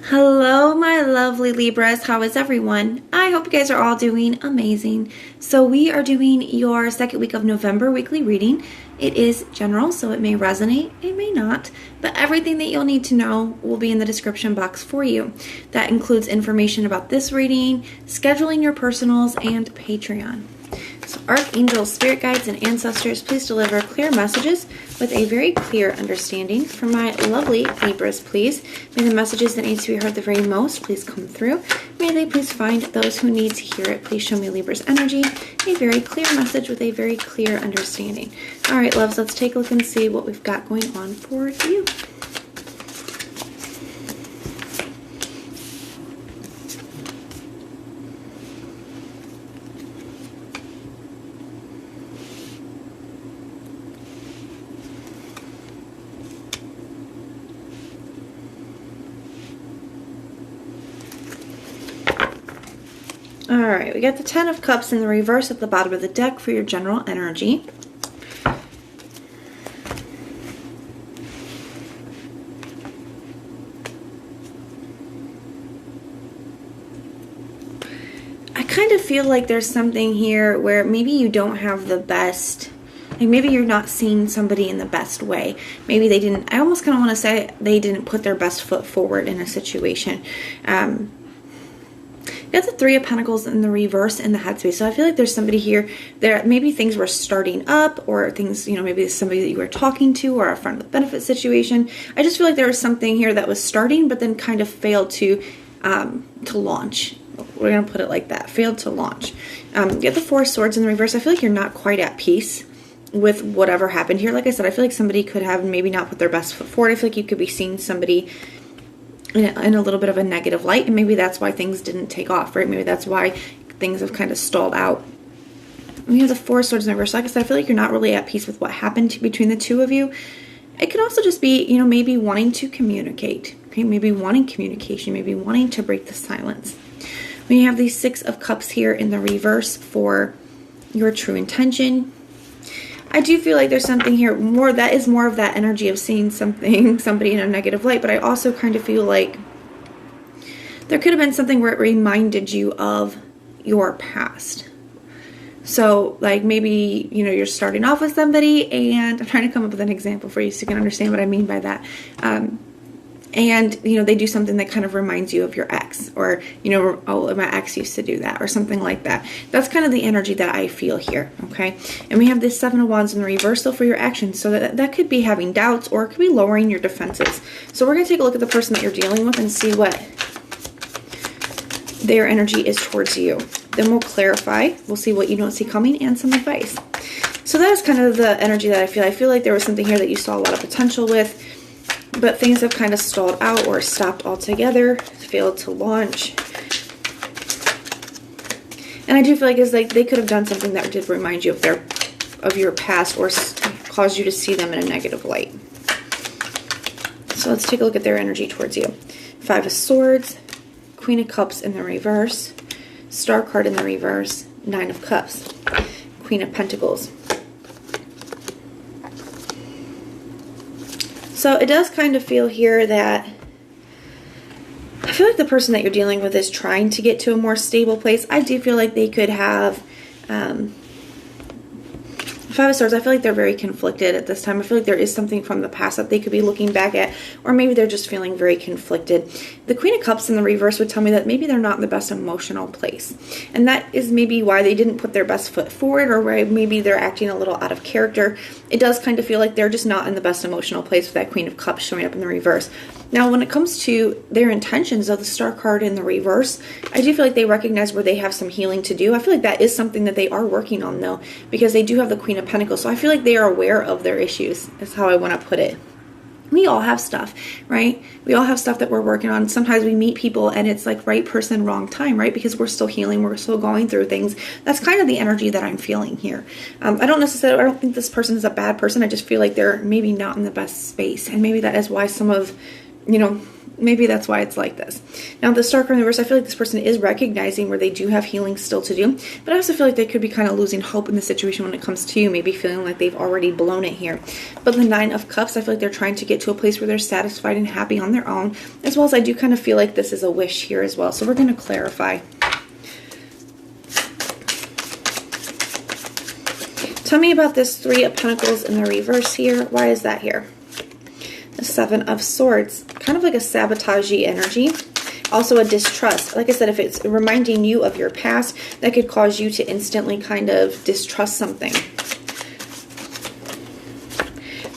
Hello, my lovely Libras. How is everyone? I hope you guys are all doing amazing. So we are doing your second week of November weekly reading. It is general, so it may resonate, it may not, but everything that you'll need to know will be in the description box for you. That includes information about this reading, scheduling your personals, and Patreon. So archangels, spirit guides, and ancestors, please deliver clear messages with a very clear understanding. For my lovely Libras, please, may the messages that need to be heard the very most please come through. May they please find those who need to hear it. Please show me Libra's energy, a very clear message with a very clear understanding. All right, loves, let's take a look and see what we've got going on for you. Alright, we got the Ten of Cups in the reverse at the bottom of the deck for your general energy. I kind of feel like there's something here where maybe you don't have the best, like maybe you're not seeing somebody in the best way. Maybe they didn't, I almost kind of want to say they didn't put their best foot forward in a situation. You got the Three of Pentacles in the reverse in the headspace. So I feel like there's somebody here, there maybe things were starting up, or things, you know, maybe it's somebody that you were talking to, or a friend with benefit situation. I just feel like there was something here that was starting, but then kind of failed to launch. We're going to put it like that. Failed to launch. You get the Four of Swords in the reverse. I feel like you're not quite at peace with whatever happened here. Like I said, I feel like somebody could have maybe not put their best foot forward. I feel like you could be seeing somebody in a little bit of a negative light, and maybe that's why things didn't take off, right? Maybe that's why things have kind of stalled out. We have the Four of Swords in reverse. Like I said, I feel like you're not really at peace with what happened between the two of you. It could also just be, you know, maybe wanting to communicate, okay? Maybe wanting communication, maybe wanting to break the silence. We have the Six of Cups here in the reverse for your true intention. I do feel like there's something here that is more of that energy of seeing somebody in a negative light, but I also kind of feel like there could have been something where it reminded you of your past. So like maybe, you know, you're starting off with somebody, and I'm trying to come up with an example for you so you can understand what I mean by that. And, you know, they do something that kind of reminds you of your ex, or, you know, oh, my ex used to do that, or something like that. That's kind of the energy that I feel here, okay? And we have this Seven of Wands in the reversal for your actions. So that could be having doubts, or it could be lowering your defenses. So we're going to take a look at the person that you're dealing with and see what their energy is towards you. Then we'll clarify. We'll see what you don't see coming and some advice. So that is kind of the energy that I feel. I feel like there was something here that you saw a lot of potential with, but things have kind of stalled out or stopped altogether, failed to launch. And I do feel like it's like they could have done something that did remind you of your past, or cause you to see them in a negative light. So let's take a look at their energy towards you. Five of Swords, Queen of Cups in the reverse, Star card in the reverse, Nine of Cups, Queen of Pentacles. So it does kind of feel here that I feel like the person that you're dealing with is trying to get to a more stable place. I do feel like they could have Five of Swords. I feel like they're very conflicted at this time. I feel like there is something from the past that they could be looking back at, or maybe they're just feeling very conflicted. The Queen of Cups in the reverse would tell me that maybe they're not in the best emotional place, and that is maybe why they didn't put their best foot forward, or why maybe they're acting a little out of character. It does kind of feel like they're just not in the best emotional place with that Queen of Cups showing up in the reverse. Now, when it comes to their intentions of the Star card in the reverse, I do feel like they recognize where they have some healing to do. I feel like that is something that they are working on, though, because they do have the Queen of Pentacles. So I feel like they are aware of their issues, is how I want to put it. We all have stuff, right? We all have stuff that we're working on. Sometimes we meet people and it's like right person, wrong time, right? Because we're still healing, we're still going through things. That's kind of the energy that I'm feeling here. I don't think this person is a bad person. I just feel like they're maybe not in the best space. And maybe that is why some of, you know, maybe that's why it's like this. Now, the Star card in the reverse, I feel like this person is recognizing where they do have healing still to do, but I also feel like they could be kind of losing hope in the situation when it comes to you, maybe feeling like they've already blown it here. But the Nine of Cups, I feel like they're trying to get to a place where they're satisfied and happy on their own, as well as I do kind of feel like this is a wish here as well. So we're going to clarify. Tell me about this Three of Pentacles in the reverse here. Why is that here? The Seven of Swords, kind of like a sabotagey energy. Also a distrust. Like I said, if it's reminding you of your past, that could cause you to instantly kind of distrust something.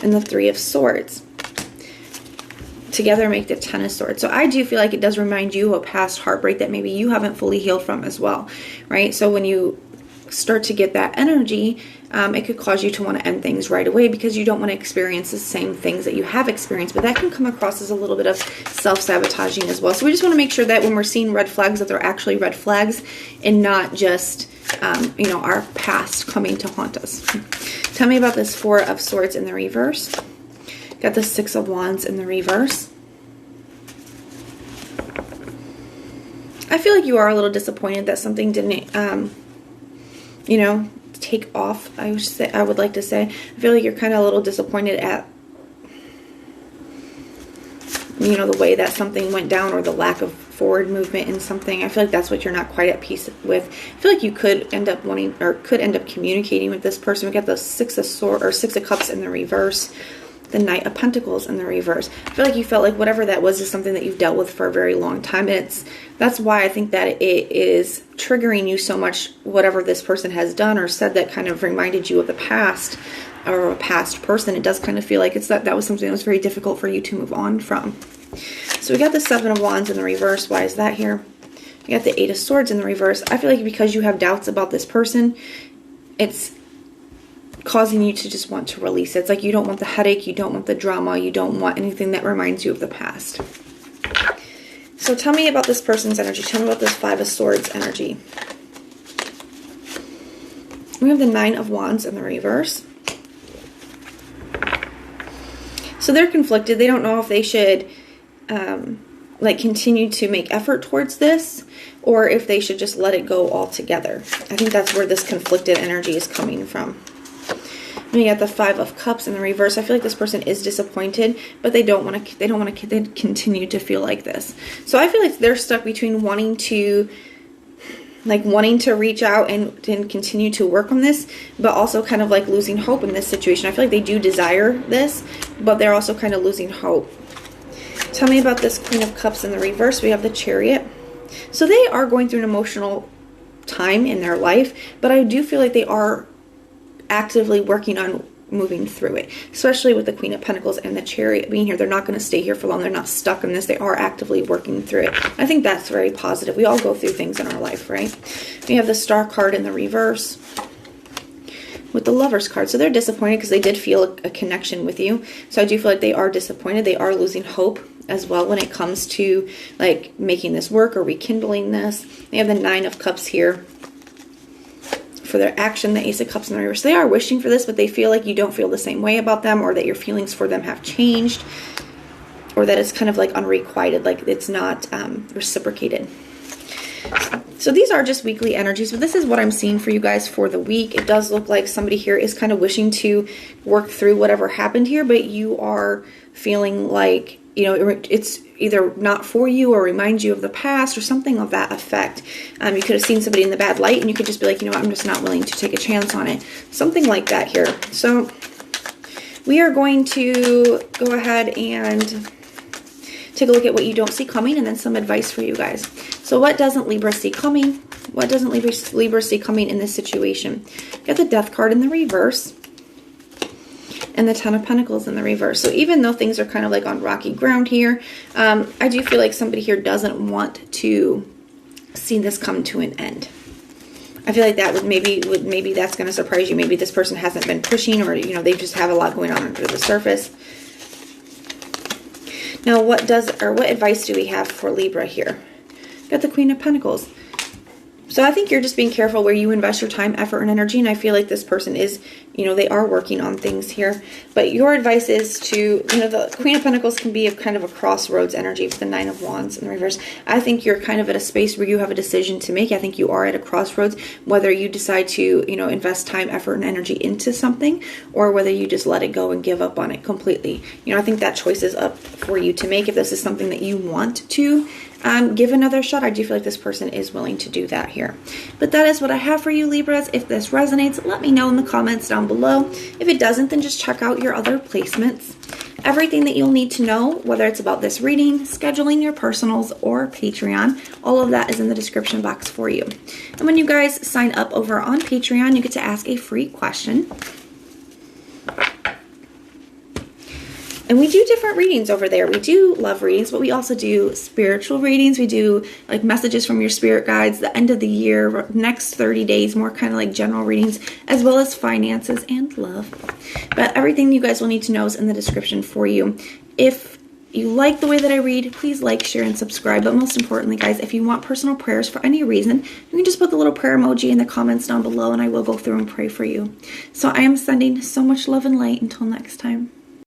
And the Three of Swords. Together make the Ten of Swords. So I do feel like it does remind you of a past heartbreak that maybe you haven't fully healed from as well, right? So when you start to get that energy, it could cause you to want to end things right away because you don't want to experience the same things that you have experienced. But that can come across as a little bit of self-sabotaging as well. So we just want to make sure that when we're seeing red flags, that they're actually red flags and not just, you know, our past coming to haunt us. Tell me about this Four of Swords in the reverse. Got the Six of Wands in the reverse. I feel like you are a little disappointed that something didn't, you know, take off. I would like to say, I feel like you're kind of a little disappointed at, you know, the way that something went down or the lack of forward movement in something. I feel like that's what you're not quite at peace with. I feel like you could end up wanting, or could end up communicating with this person. We got the Six of Cups in the reverse. The Knight of Pentacles in the reverse. I feel like you felt like whatever that was is something that you've dealt with for a very long time. And that's why I think that it is triggering you so much, whatever this person has done or said that kind of reminded you of the past or a past person. It does kind of feel like it's that was something that was very difficult for you to move on from. So we got the Seven of Wands in the reverse. Why is that here? We got the Eight of Swords in the reverse. I feel like because you have doubts about this person, it's causing you to just want to release it. It's like you don't want the headache, you don't want the drama, you don't want anything that reminds you of the past. So tell me about this person's energy. Tell me about this Five of Swords energy. We have the Nine of Wands in the reverse. So they're conflicted. They don't know if they should like continue to make effort towards this or if they should just let it go altogether. I think that's where this conflicted energy is coming from. We got the Five of Cups in the reverse. I feel like this person is disappointed, but they don't want to continue to feel like this. So I feel like they're stuck between wanting to reach out and continue to work on this, but also kind of like losing hope in this situation. I feel like they do desire this, but they're also kind of losing hope. Tell me about this Queen of Cups in the reverse. We have the Chariot. So they are going through an emotional time in their life, but I do feel like they are actively working on moving through it, especially with the Queen of Pentacles and the Chariot being here. They're not going to stay here for long. They're not stuck in this. They are actively working through it. I think that's very positive. We all go through things in our life, right? We have the Star card in the reverse with the Lovers card. So they're disappointed because they did feel a connection with you. So I do feel like they are disappointed. They are losing hope as well when it comes to like making this work or rekindling this. They have the Nine of Cups here for their action, the Ace of Cups in the reverse. They are wishing for this, but they feel like you don't feel the same way about them, or that your feelings for them have changed, or that it's kind of like unrequited, like it's not reciprocated. So these are just weekly energies, but this is what I'm seeing for you guys for the week. It does look like somebody here is kind of wishing to work through whatever happened here, but you are feeling like, you know, it's either not for you or reminds you of the past or something of that effect. You could have seen somebody in the bad light and you could just be like, you know what, I'm just not willing to take a chance on it. Something like that here. So we are going to go ahead and take a look at what you don't see coming and then some advice for you guys. So what doesn't Libra see coming? What doesn't Libra see coming in this situation? Got the Death card in the reverse. And the Ten of Pentacles in the reverse. So even though things are kind of like on rocky ground here, I do feel like somebody here doesn't want to see this come to an end. I feel like that would maybe that's going to surprise you. Maybe this person hasn't been pushing, or you know, they just have a lot going on under the surface. Now, what advice do we have for Libra here? Got the Queen of Pentacles. So I think you're just being careful where you invest your time, effort, and energy, and I feel like this person is you know, they are working on things here. But your advice is to, you know, the Queen of Pentacles can be kind of a crossroads energy with the Nine of Wands in the reverse. I think you're kind of at a space where you have a decision to make. I think you are at a crossroads, whether you decide to, you know, invest time, effort, and energy into something, or whether you just let it go and give up on it completely. You know, I think that choice is up for you to make. If this is something that you want to give another shot, I do feel like this person is willing to do that here. But that is what I have for you, Libras. If this resonates, let me know in the comments down below. If it doesn't, then just check out your other placements. Everything that you'll need to know, whether it's about this reading, scheduling your personals, or Patreon, all of that is in the description box for you. And when you guys sign up over on Patreon, you get to ask a free question. And we do different readings over there. We do love readings, but we also do spiritual readings. We do like messages from your spirit guides, the end of the year, next 30 days, more kind of like general readings, as well as finances and love. But everything you guys will need to know is in the description for you. If you like the way that I read, please like, share, and subscribe. But most importantly, guys, if you want personal prayers for any reason, you can just put the little prayer emoji in the comments down below, and I will go through and pray for you. So I am sending so much love and light. Until next time.